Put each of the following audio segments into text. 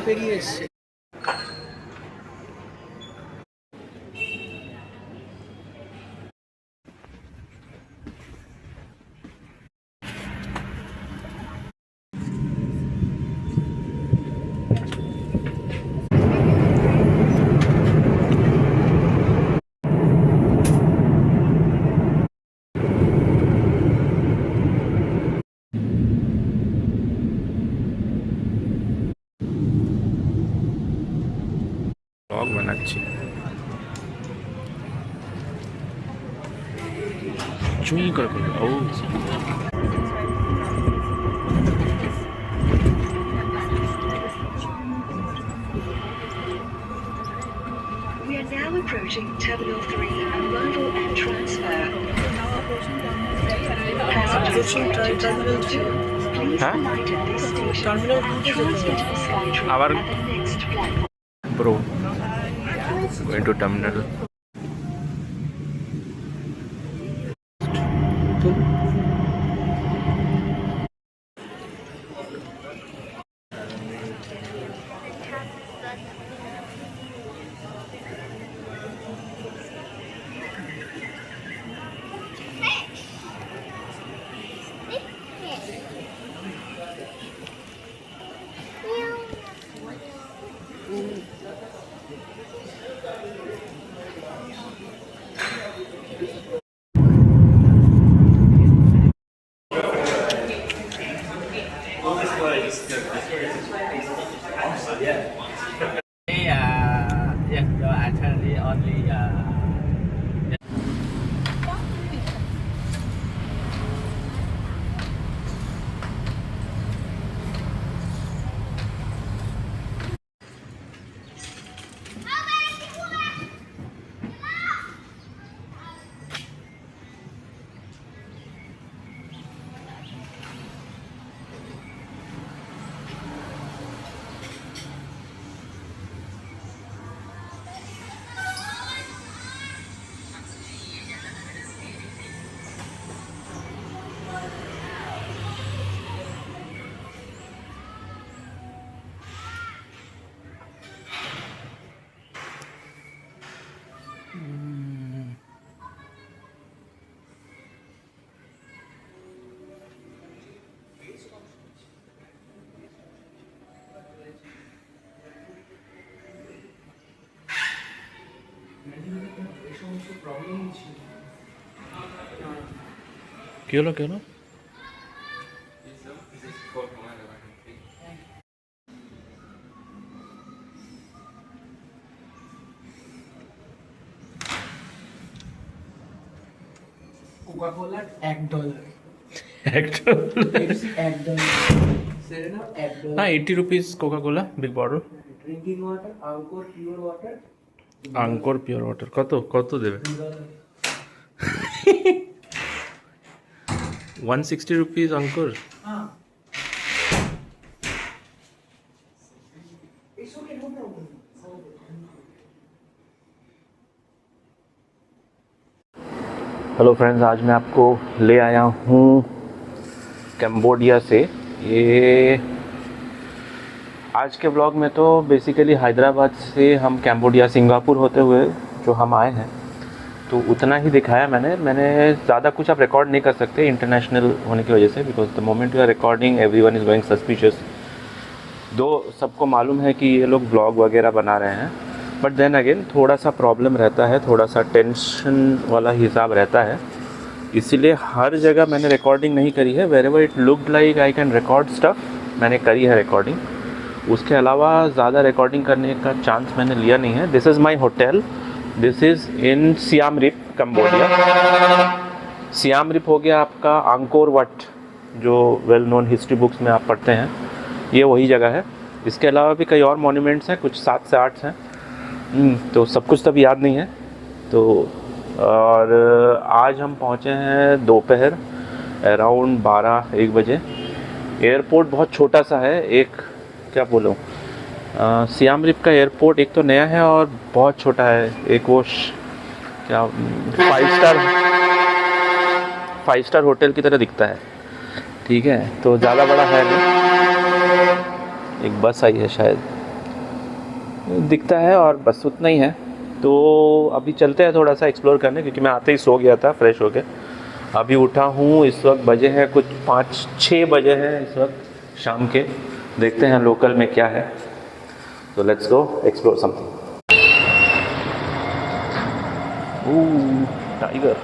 পেরিয়ে এসছে। ব্লগ বানাচ্ছি, চুই করে। ও We are now approaching Terminal 3 arrival and transfer. Passengers heading to Terminal 2, please Huh? alight at this station Terminal and 2 transfer to the SkyTrain Our- at the next platform. bro, going to terminal. Your itinerary only কি হলো কি হলো? Coca Cola $1, একটা Pepsi $1, Serena $1, না 80 rupees Coca Cola big bottle. Drinking water Angkor pure water Angkor pure water কত কত দেবে? $2। 160 rupees अंकुर। हाँ It's okay, no problem. Hello friends, आज मैं आपको ले आया हूँ कैम्बोडिया से। ये आज के ब्लॉग में तो बेसिकली हैदराबाद से हम कैम्बोडिया सिंगापुर होते हुए जो हम आए हैं तो उतना ही दिखाया मैंने ज़्यादा कुछ आप रिकॉर्ड नहीं कर सकते इंटरनेशनल होने की वजह से, because the moment you are recording everyone is going suspicious. दो सबको मालूम है कि ये लोग ब्लॉग वगैरह बना रहे हैं, बट देन अगेन थोड़ा सा प्रॉब्लम रहता है, थोड़ा सा टेंशन वाला हिसाब रहता है, इसीलिए हर जगह मैंने रिकॉर्डिंग नहीं करी है। Wherever it looked like I can record stuff मैंने करी है रिकॉर्डिंग, उसके अलावा ज़्यादा रिकॉर्डिंग करने का चांस मैंने लिया नहीं है। This is my hotel, this is in Siem Reap Cambodia. Siem Reap हो गया आपका अंकोर वट, जो वेल नोन हिस्ट्री बुक्स में आप पढ़ते हैं, ये वही जगह है। इसके अलावा भी कई और मॉन्यूमेंट्स हैं, कुछ 7 से 8 हैं, तो सब कुछ तब याद नहीं है। तो और आज हम पहुँचे हैं दोपहर अराउंड 12-1 बजे। एयरपोर्ट बहुत छोटा सा है, एक क्या बोलूँ, सियाम रिप का एयरपोर्ट एक तो नया है और बहुत छोटा है। एक वो क्या 5 स्टार होटल की तरह दिखता है, ठीक है, तो ज़्यादा बड़ा है नहीं। एक बस आई है शायद, दिखता है और बस उतना ही है। तो अभी चलते हैं थोड़ा सा एक्सप्लोर करने, क्योंकि मैं आते ही सो गया था फ्रेश होके। अभी उठा हूँ, इस वक्त बजे हैं कुछ 5-6 बजे हैं इस वक्त शाम के। देखते हैं लोकल में क्या है, तो let's go explore something. Tiger.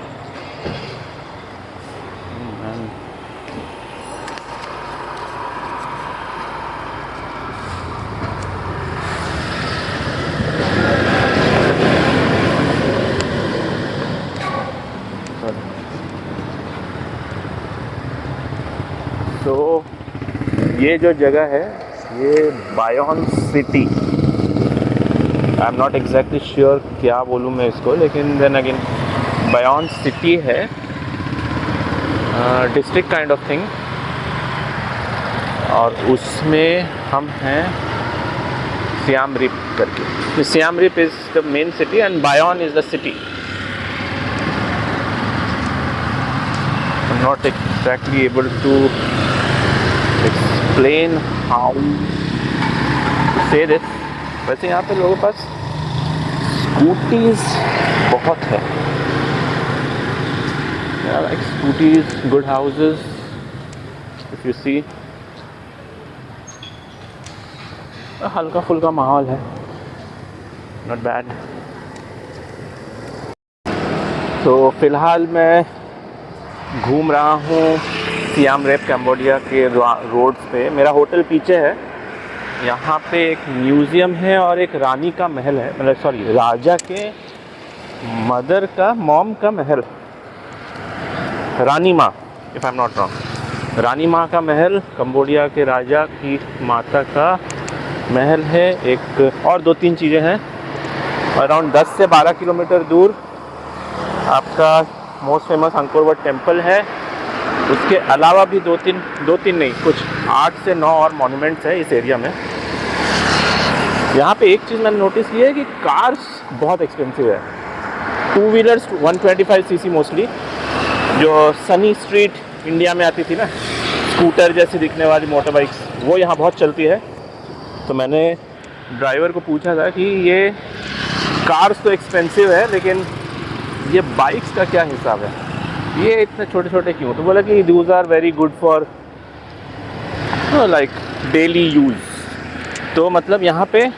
तो ये जो जगह है ये Bayon city, I am not exactly sure क्या बोलूँ मैं इसको, लेकिन देन अगेन बायोन सिटी है, डिस्ट्रिक्ट काइंड ऑफ थिंग। और उसमें हम हैं सियाम रिप करके। Siem Reap is the main city and Bayon is the city. I am not exactly able to explain how to say this। वैसे यहाँ पे लोगों के पास स्कूटीज बहुत है, like scooties, good houses, if you see. हल्का फुल्का माहौल है, नॉट बैड। तो फिलहाल मैं घूम रहा हूँ सियाम रेप कैम्बोडिया के रोड्स पे। मेरा होटल पीछे है। यहाँ पे एक म्यूज़ियम है और एक रानी का महल है, मतलब सॉरी राजा के मदर का मॉम का महल, रानी माँ, if I am not wrong. रानी माँ का महल कंबोडिया के राजा की माता का महल है। एक और 2-3 चीज़ें हैं। अराउंड 10 से 12 किलोमीटर दूर आपका most famous Angkor Wat temple है। उसके अलावा भी 2-3 नहीं, कुछ 8 से 9 और मॉन्यूमेंट्स है इस एरिया में। यहाँ पे एक चीज़ मैंने नोटिस की है कि कार्स बहुत एक्सपेंसिव है। 2 व्हीलर्स 125 सीसी मोस्टली, जो सनी स्ट्रीट इंडिया में आती थी ना, स्कूटर जैसी दिखने वाली मोटर बाइक्स, वो यहाँ बहुत चलती है। तो मैंने ड्राइवर को पूछा था कि ये कार्स तो एक्सपेंसिव है, लेकिन ये बाइक्स का क्या हिसाब है, ये इतने छोटे छोटे क्यों? तो बोला कि those are very good for like daily use. तो मतलब यहाँ पे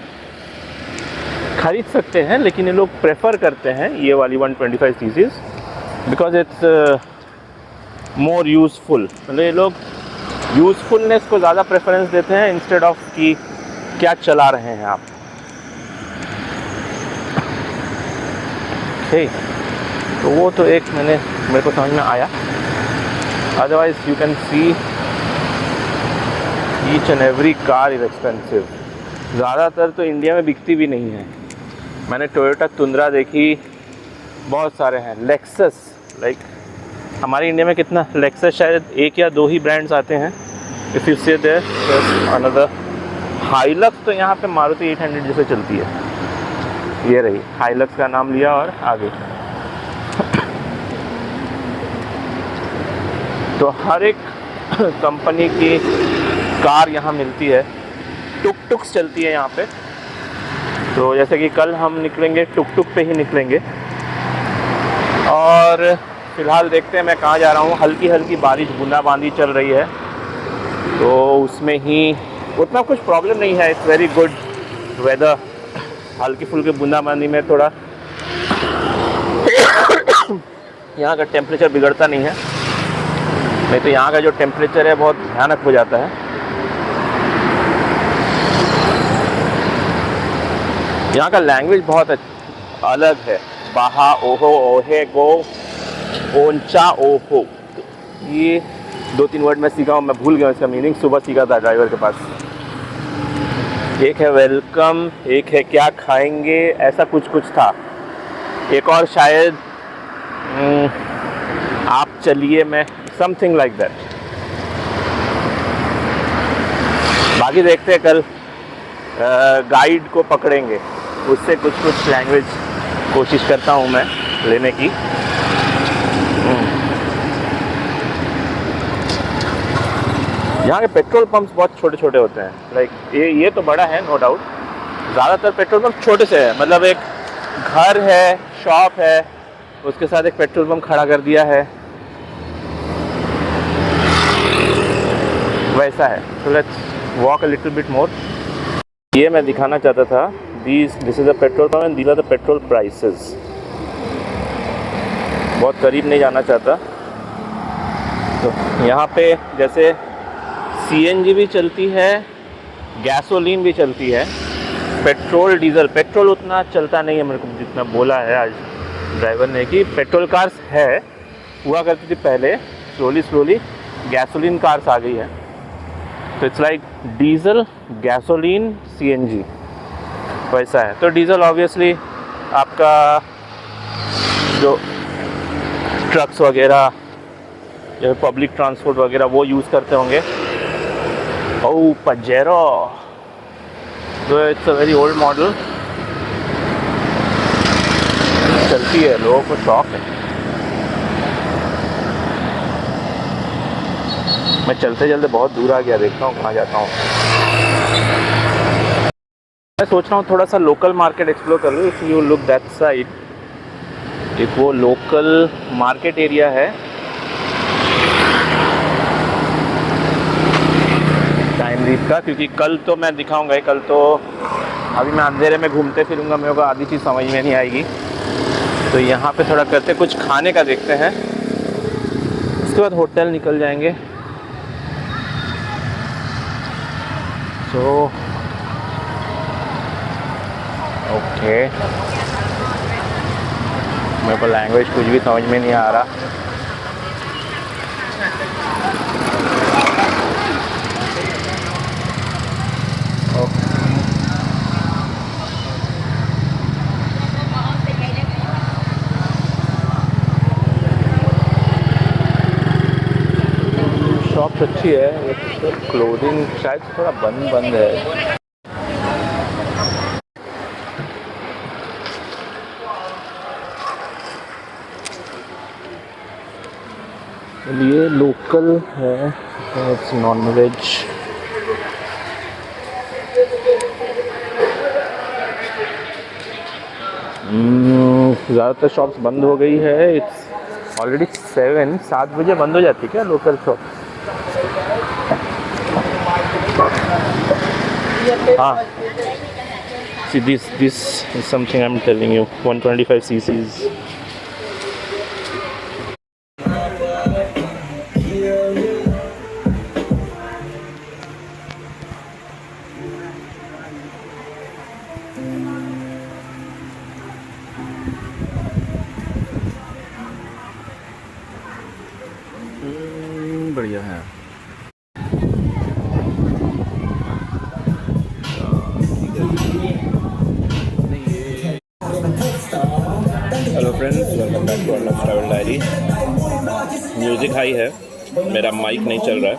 खरीद सकते हैं, लेकिन ये लोग प्रेफर करते हैं ये वाली 125 chassis because it's more useful. मतलब ये लोग यूज़फुलनेस को ज़्यादा प्रेफरेंस देते हैं इंस्टेड ऑफ कि क्या चला रहे हैं आप। ठीक, तो वो तो एक मेरे को समझ में आया। Otherwise you can see each and every car is expensive. ज़्यादातर तो इंडिया में बिकती भी नहीं है। मैंने टोयोटा तुंद्रा देखी, बहुत सारे हैं। लेक्सस, लाइक हमारे इंडिया में कितना, लेक्सस शायद 1 या 2 ही ब्रांड्स आते हैं। इफ़ यू से देयर अनदर हाइलक्स, तो यहाँ पे मारुति 800 जैसे चलती है। ये रही हाइलक्स का नाम लिया और आगे। तो हर एक कंपनी की कार यहाँ मिलती है। टुक टुक्स चलती है यहाँ पे। तो जैसे कि कल हम निकलेंगे टुक टुक पे ही निकलेंगे। और फ़िलहाल देखते हैं मैं कहाँ जा रहा हूँ। हल्की हल्की बारिश बूंदाबांदी चल रही है, तो उसमें ही उतना कुछ प्रॉब्लम नहीं है। It's very good weather. हल्की फुल्की बूंदाबांदी में थोड़ा यहाँ का टेम्परेचर बिगड़ता नहीं है, नहीं तो यहाँ का जो टेम्परेचर है बहुत भयानक हो जाता है। यहाँ का लैंग्वेज बहुत अलग है। बाहा, ओहो, ओहे, गो, ओंचा, ओहो, ये 2-3 वर्ड मैं सीखा हूँ। मैं भूल गया इसका मीनिंग, सुबह सीखा था ड्राइवर के पास। एक है वेलकम, एक है क्या खाएंगे, ऐसा कुछ था। एक और शायद आप चलिए, मैं समथिंग लाइक दैट। बाकी देखते हैं कल गाइड को पकड़ेंगे, उससे कुछ लैंग्वेज कोशिश करता हूँ मैं लेने की। यहाँ के पेट्रोल पंप्स बहुत छोटे छोटे होते हैं। लाइक ये तो बड़ा है नो डाउट, ज़्यादातर पेट्रोल पंप छोटे से है, मतलब एक घर है, शॉप है, उसके साथ एक पेट्रोल पंप खड़ा कर दिया है, वैसा है। तो let's walk a little bit more. ये मैं दिखाना चाहता था, this is a petrol pump and these are the petrol prices. बहुत करीब नहीं जाना चाहता। तो यहाँ पे जैसे CNG भी चलती है, गैसोलीन भी चलती है, पेट्रोल डीजल। पेट्रोल उतना चलता नहीं है मेरे को जितना बोला है आज ड्राइवर ने कि पेट्रोल कार्स है, हुआ करती थी पहले, स्लोली गैसोलीन कार्स आ गई है। तो it's like diesel, gasoline, CNG वैसा है। तो डीजल ऑब्वियसली आपका जो ट्रक्स वगैरह या पब्लिक ट्रांसपोर्ट वगैरह वो यूज़ करते होंगे। ओह पजेरो, तो it's a very old model, चलती है, लोगों को शौक है। मैं चलते चलते बहुत दूर आ गया, देखता हूँ कहाँ जाता हूँ। मैं सोच रहा हूँ थोड़ा सा लोकल मार्केट एक्सप्लोर कर लूँ। If you look that side, एक वो लोकल मार्केट एरिया है। टाइम रीप का, क्योंकि कल तो मैं दिखाऊंगा ही, कल तो अभी मैं अंधेरे में घूमते फिरूंगा, मेरे को आधी चीज़ समझ में नहीं आएगी। तो यहाँ पे थोड़ा करते, कुछ खाने का देखते हैं, उसके बाद होटल निकल जाएंगे। तो ओके, मेरे को लैंग्वेज कुछ भी समझ में नहीं आ रहा। शॉप अच्छी है, क्लोथिंग शायद थोड़ा बंद है। ये लोकल है, इट्स नॉन वेज। ज़्यादातर शॉप्स बंद हो गई है। इट्स ऑलरेडी 7 बजे बंद हो जाती है क्या लोकल शॉप? हाँ, see this is something I'm telling you, 125 cc's. बढ़िया है। Hello friends, welcome back to Arnab travel diary. Music high है, मेरा माइक नहीं चल रहा है।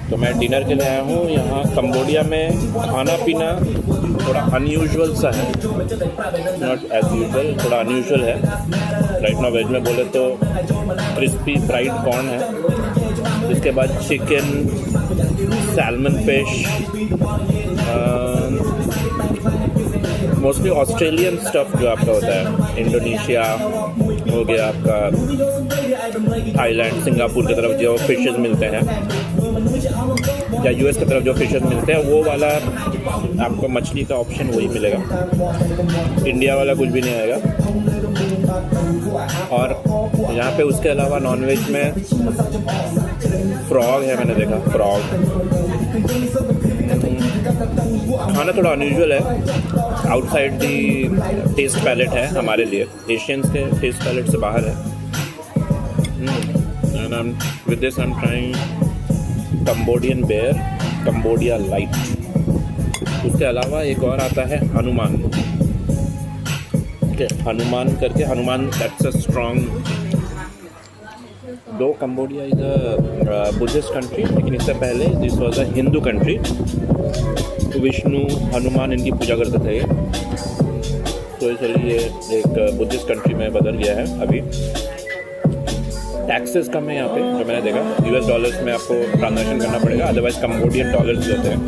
तो मैं डिनर के लिए आया हूँ। यहाँ कंबोडिया में खाना पीना थोड़ा अनयूजुअल सा है, नॉट एज यूजुअल, थोड़ा अनयूजुअल है। राइट नाउ वेज में बोले तो क्रिस्पी फ्राइड कॉर्न है, इसके बाद chicken, salmon fish, mostly Australian stuff जो आपका होता है। इंडोनेशिया हो गया आपका, थाईलैंड, सिंगापुर की तरफ जो फिशेस मिलते हैं, या US की तरफ जो फिशेस मिलते हैं, वो वाला आपको मछली का ऑप्शन वही मिलेगा। इंडिया वाला कुछ भी नहीं आएगा। और यहाँ पे उसके अलावा नॉनवेज में फ्रॉग है, मैंने देखा फ्रॉग। खाना थोड़ा अनयूजुअल है, आउटसाइड दी टेस्ट पैलेट है हमारे लिए, एशियंस के टेस्ट पैलेट से बाहर है। And with this I am trying Cambodian beer, Cambodia light. उसके अलावा एक और आता है हनुमान, हनुमान करके, Hanuman that's a strong. Though Cambodia is a Buddhist country, लेकिन इससे पहले this was a Hindu country. Vishnu, Hanuman इनकी पूजा करते थे, तो इसलिए एक बुद्धिस्ट कंट्री में बदल गया है अभी। टैक्सेस कम है यहाँ पे, जो मैंने देखा। US डॉलर्स में आपको ट्रांजैक्शन करना पड़ेगा, अदरवाइज कंबोडियन डॉलर्स होते हैं।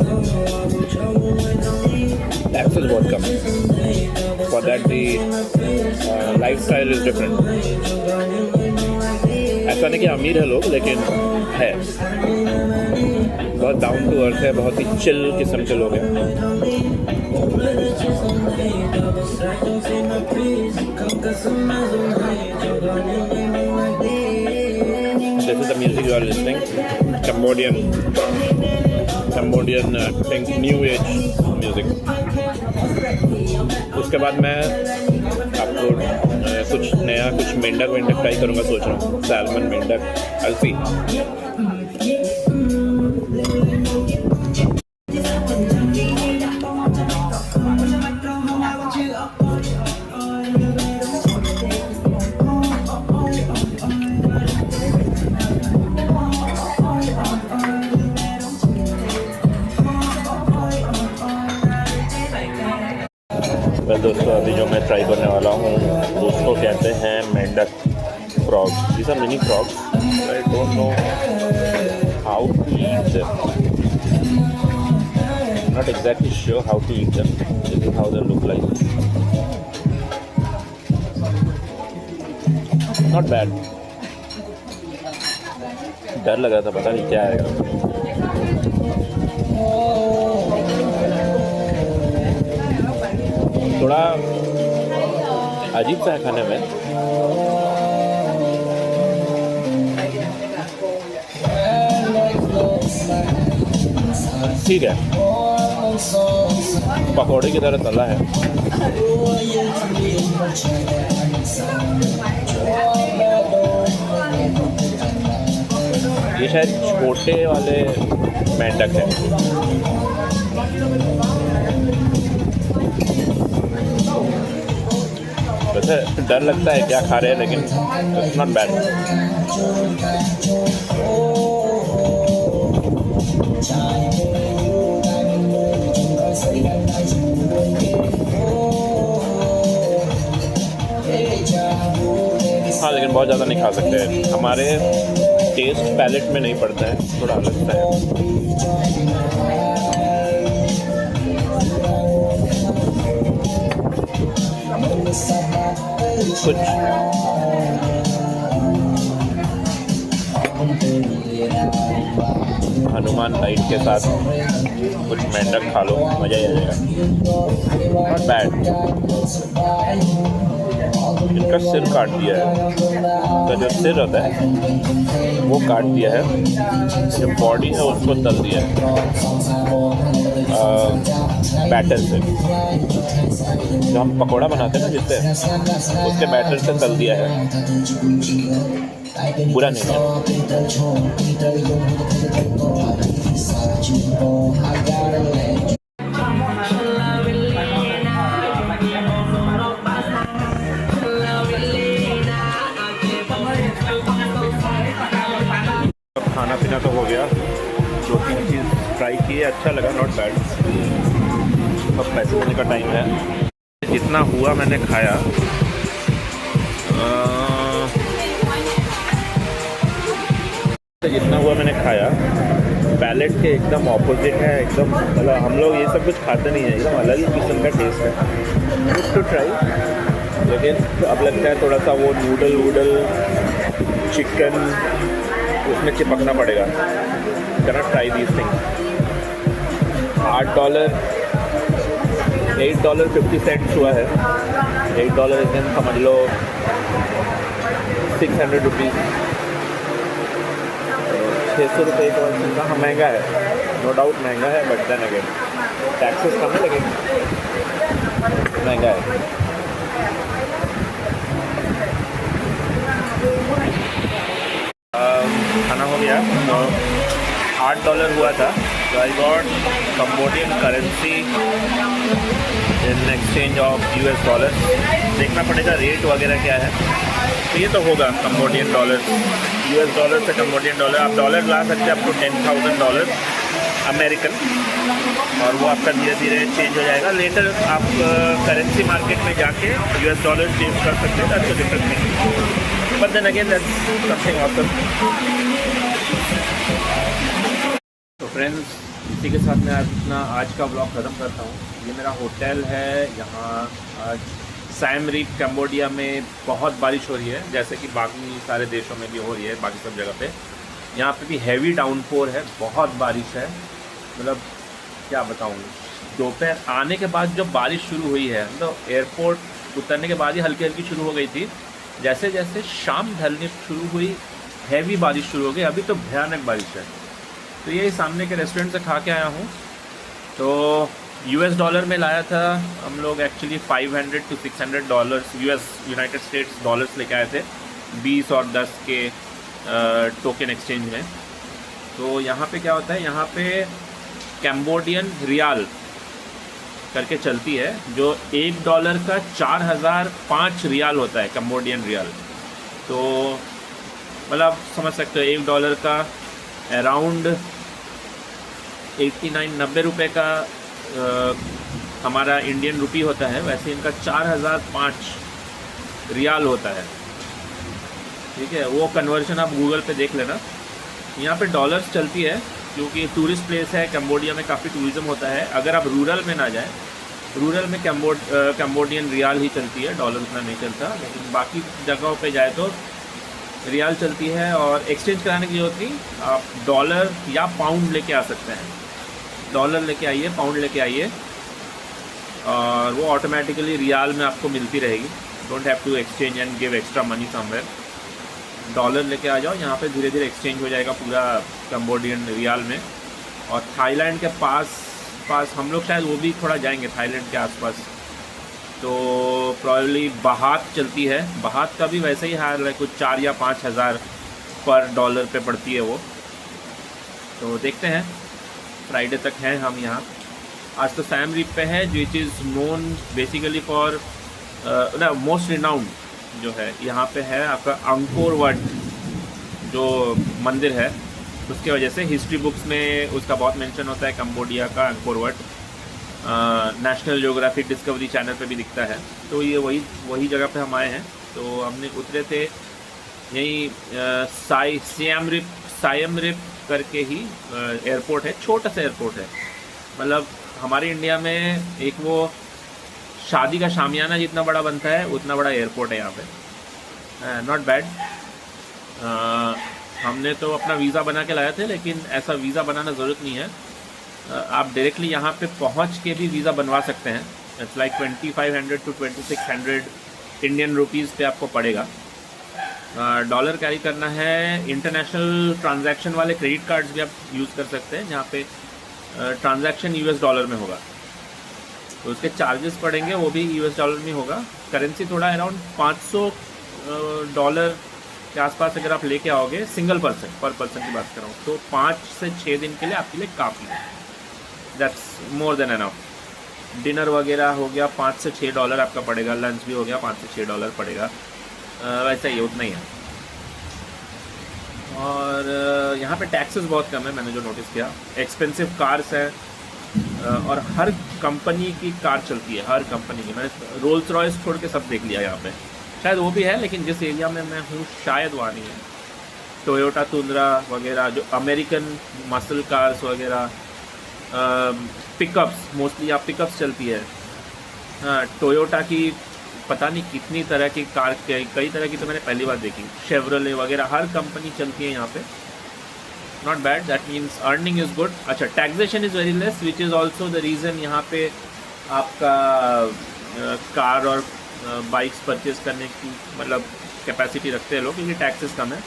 एक्सेस बहुत कम है. For that the life style is different. ऐसा नहीं कि अमीर है लोग, लेकिन है बहुत डाउन टू अर्थ है, बहुत ही चिल किस्म के लोग हैं. This is the music you are listening. Cambodian I think new age music. उसके बाद मैं आपको कुछ नया, कुछ मेंढक ट्राई करूँगा सोच रहा हूँ. सैल्मन, मेंढक, अलसी. दोस्तों अभी जो मैं ट्राई करने वाला हूँ उसको कहते हैं मेंढक frog. These are mini frogs. I don't know how to eat them. Not exactly sure how to eat them. This is how they look like. Not bad. डर लगा था, पता नहीं क्या आएगा. थोड़ा अजीब सा है खाने में. ठीक है, पकौड़े की तरह तला है. ये शायद छोटे वाले मेंढक है. वैसे डर लगता है क्या खा रहे हैं, लेकिन इट्स नॉट बैड. हाँ, लेकिन बहुत ज़्यादा नहीं खा सकते. हमारे टेस्ट पैलेट में नहीं पड़ता है, थोड़ा अलग सा है. कुछ हनुमान लाइट के साथ कुछ मेंढक खा लो, मज़ा ही आ जाएगा. Not bad. इनका सिर काट दिया है. तो जो सिर होता है वो काट दिया है. जो बॉडी है उसको तल दिया है बैटर से. जो हम पकोड़ा बनाते हैं ना जिससे, उसके बैटर से तल दिया है. बुरा नहीं है. खाना पीना तो हो गया. 2-3 चीज़ ट्राई किए, अच्छा लगा, नॉट बैड. अब पैसे देने का टाइम है. जितना हुआ मैंने खाया. जितना हुआ मैंने खाया पैलेट के एकदम ऑपोजिट है. एकदम मतलब हम लोग ये सब कुछ खाते नहीं है, एकदम अलग ही किस्म का टेस्ट है. Good to try. लेकिन अब लगता है थोड़ा सा वो नूडल चिकन उसमें चिपकना पड़ेगा. Can try these things. $8.50 हुआ है. $8 इस समझ लो 600 रुपीज़. 600 रुपये का हाँ महंगा है, नो डाउट महंगा है. बट देन अगेन टैक्सेस कम है, लेकिन महंगा है. खाना हो गया. तो $8 हुआ था. तो I got Cambodian currency in exchange of $. देखना पड़ेगा रेट वगैरह क्या है. तो ये तो होगा कंबोडियन डॉलर. $. से कंबोडियन डॉलर. आप डॉलर ला सकते हैं अप टू $10,000 अमेरिकन. और वो आपका धीरे धीरे चेंज हो जाएगा. लेटर आप करेंसी मार्केट में जाके $. चेंज कर सकते हैं. That's a different thing. But then again that's something awesome. तो फ्रेंड्स इसी के साथ मैं अपना आज का ब्लॉग ख़त्म करता हूँ। ये मेरा होटल है। यहाँ आज साइम रीप कैम्बोडिया में बहुत बारिश हो रही है, जैसे कि बाकी सारे देशों में भी हो रही है, बाकी सब जगह पे। यहाँ पे भी हैवी डाउनपोर है, बहुत बारिश है। मतलब क्या बताऊँ, दोपहर आने के बाद जब बारिश शुरू हुई है, मतलब एयरपोर्ट उतरने के बाद ही हल्की हल्की शुरू हो गई थी। जैसे जैसे शाम ढलनी शुरू हुई, हैवी बारिश शुरू हो गई। अभी तो भयानक बारिश है। तो ये सामने के रेस्टोरेंट से खा के आया हूँ। तो US डॉलर में लाया था हम लोग, actually $500 to $600 United states dollars लेके आए थे 20 और 10 के टोकन एक्सचेंज में। तो यहाँ पे क्या होता है, यहाँ पे कैम्बोडियन रियाल करके चलती है, जो $1 का 4005 रियाल होता है, कैम्बोडियन रियाल। तो मतलब समझ सकते हो, $1 का अराउंड 89-90 रुपये का हमारा इंडियन रुपी होता है। वैसे इनका 4005 रियाल होता है। ठीक है, वो कन्वर्शन आप गूगल पे देख लेना। यहाँ पे डॉलर्स चलती है क्योंकि टूरिस्ट प्लेस है। कैम्बोडिया में काफ़ी टूरिज़्म होता है। अगर आप रूरल में ना जाएं, रूरल में कैम्बोडियन रियाल ही चलती है, डॉलर उतना नहीं चलता। लेकिन बाकी जगहों पे जाए तो रियाल चलती है। और एक्सचेंज कराने की जरूरत नहीं, आप डॉलर या पाउंड लेके आ सकते हैं। डॉलर लेके आइए, पाउंड लेके आइए, और वो ऑटोमेटिकली रियाल में आपको मिलती रहेगी। Don't have to exchange and give extra money somewhere. Dollar लेके आ जाओ, यहाँ पे धीरे धीरे एक्सचेंज हो जाएगा पूरा कैम्बोडियन रियाल में। और थाईलैंड के पास हम लोग शायद वो भी थोड़ा जाएंगे, थाईलैंड के आसपास। तो प्रॉब्ली बाहात चलती है। बाहात का भी वैसे ही हाल है, कुछ 4 या 5 हज़ार पर डॉलर पे पड़ती है वो। तो देखते हैं, फ्राइडे तक हैं हम यहाँ। आज तो साइम रीप पे है, which is known basically for most renowned जो है यहाँ पे है आपका अंकोर वट जो मंदिर है। उसके वजह से हिस्ट्री बुक्स में उसका बहुत मेंशन होता है, कंबोडिया का Angkor what. National geographic discovery channel पे भी दिखता है। तो ये वही जगह पे हम आए हैं। तो हमने उतरे थे यही साइम रिप करके ही एयरपोर्ट है, छोटा सा एयरपोर्ट है। मतलब हमारे इंडिया में एक वो शादी का शामियाना जितना बड़ा बनता है, उतना बड़ा एयरपोर्ट है यहाँ पे। Not bad. हमने तो अपना वीज़ा बना के लाए थे, लेकिन ऐसा वीज़ा बनाना ज़रूरत नहीं है। आप डायरेक्टली यहाँ पे पहुँच के भी वीज़ा बनवा सकते हैं। It's like 2500 to 2600 Indian rupees पे आपको पड़ेगा। डॉलर कैरी करना है। इंटरनेशनल ट्रांजैक्शन वाले क्रेडिट कार्ड्स भी आप यूज़ कर सकते हैं, जहाँ पे ट्रांजैक्शन US डॉलर में होगा। तो उसके चार्जेस पड़ेंगे, वो भी US डॉलर में होगा। करेंसी थोड़ा अराउंड $500 के आसपास अगर आप लेके आओगे, सिंगल पर्सन पर पर्सन की बात कर रहा हूँ, तो 5 से 6 दिन के लिए आपके लिए काफ़ी है। That's more than enough. Dinner वगैरह हो गया, $5 से $6 आपका पड़ेगा। लंच भी हो गया, $5 से $6 पड़ेगा। वैसा ही उतना ही है। और यहाँ पे टैक्सेस बहुत कम है, मैंने जो नोटिस किया। एक्सपेंसिव कार्स है, और हर कंपनी की कार चलती है, हर कंपनी की। मैंने रोल्स रॉयस छोड़ के सब देख लिया यहाँ पे। शायद वो भी है, लेकिन जिस एरिया में मैं हूँ शायद वहाँ नहीं है। टोयोटा तुंद्रा वगैरह, जो अमेरिकन मसल कार्स वगैरह, पिकअप्स, मोस्टली यहाँ पिकअप्स चलती है। टोयोटा की पता नहीं कितनी तरह की कार, कई तरह की तो मैंने पहली बार देखी। शेवरले वगैरह हर कंपनी चलती है यहाँ पे। Not bad, that means earning is good. अच्छा, taxation is very less, which is also the reason यहाँ पे आपका कार और बाइक्स परचेज़ करने की मतलब कैपेसिटी रखते हैं लोग, क्योंकि टैक्सेस कम है।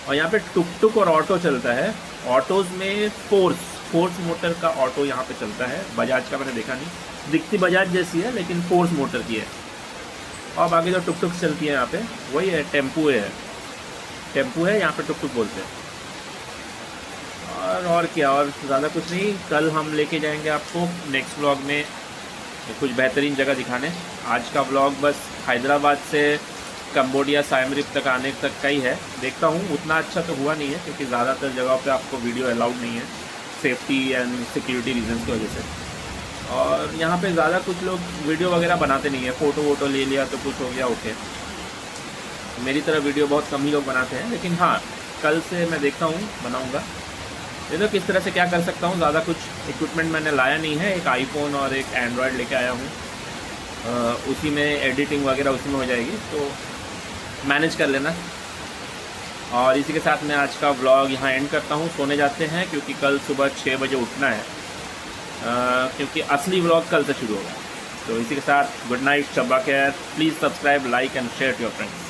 और यहाँ पे टुक टुक और ऑटो चलता है। ऑटोज़ में फोर्स मोटर का ऑटो यहाँ पे चलता है। बजाज का मैंने देखा नहीं, दिखती बजाज जैसी है लेकिन फोर्स मोटर की है। और बाकी जो टुक टुक चलती है यहाँ पे वही है, टेम्पू है यहाँ पे, टुक टुक बोलते हैं। और क्या, और ज़्यादा कुछ नहीं। कल हम लेके जाएंगे आपको नेक्स्ट व्लॉग में कुछ बेहतरीन जगह दिखाने। आज का व्लॉग बस हैदराबाद से कंबोडिया साइम रीप तक आने तक का ही है। देखता हूँ, उतना अच्छा तो हुआ नहीं है, क्योंकि ज़्यादातर जगहों पे आपको वीडियो अलाउड नहीं है, सेफ्टी एंड सिक्योरिटी रीजंस की वजह से। और यहाँ पे ज़्यादा कुछ लोग वीडियो वगैरह बनाते नहीं है, फ़ोटो वोटो ले लिया तो कुछ हो गया, ओके। मेरी तरह वीडियो बहुत कम ही लोग बनाते हैं, लेकिन हाँ, कल से मैं देखता हूँ, बनाऊँगा। देखो किस तरह से क्या कर सकता हूँ। ज़्यादा कुछ इक्विपमेंट मैंने लाया नहीं है, एक आईफोन और एक एंड्रॉयड लेके आया हूँ। उसी में एडिटिंग वगैरह उसी में हो जाएगी, तो मैनेज कर लेना। और इसी के साथ मैं आज का व्लॉग यहाँ एंड करता हूँ। सोने जाते हैं क्योंकि कल सुबह 6 बजे उठना है, क्योंकि असली व्लॉग कल से शुरू होगा। तो इसी के साथ गुड नाइट, शब्बा खैर। Please subscribe, like and share to your friends.